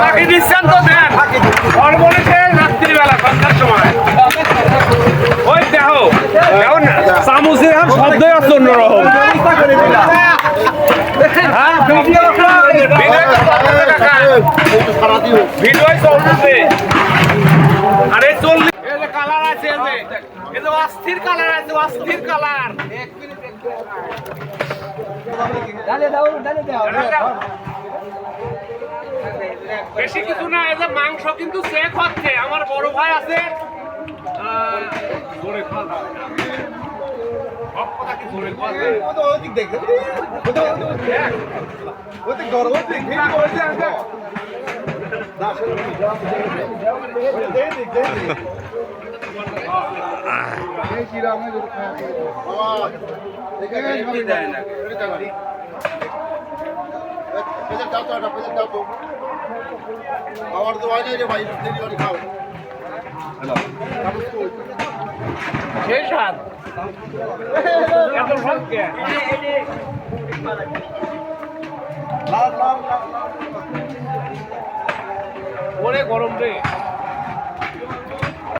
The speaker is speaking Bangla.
ফাঁকি দিচ্ছেন তো দেন সর্বনেশে রাত্রিবেলা সন্ধ্যার সময় ওই দেখো এখন চামচের এখন শব্দই আছে অন্যরকম ভিডিও চলতেছে আরে চল্লিশ কালার আছে এই যে অস্থির কালার আছে অস্থির কালার বেশি কিছু না এই যে মাংস কিন্তু চেক হচ্ছে আমার বড় ভাই আছে জোরে খাওয়া সব কথা কি জোরে খাওয়া যায় আমার তো হয় না ভাই খাও সেই স্বাদ এত স্বাদ কে ওরে গরম রে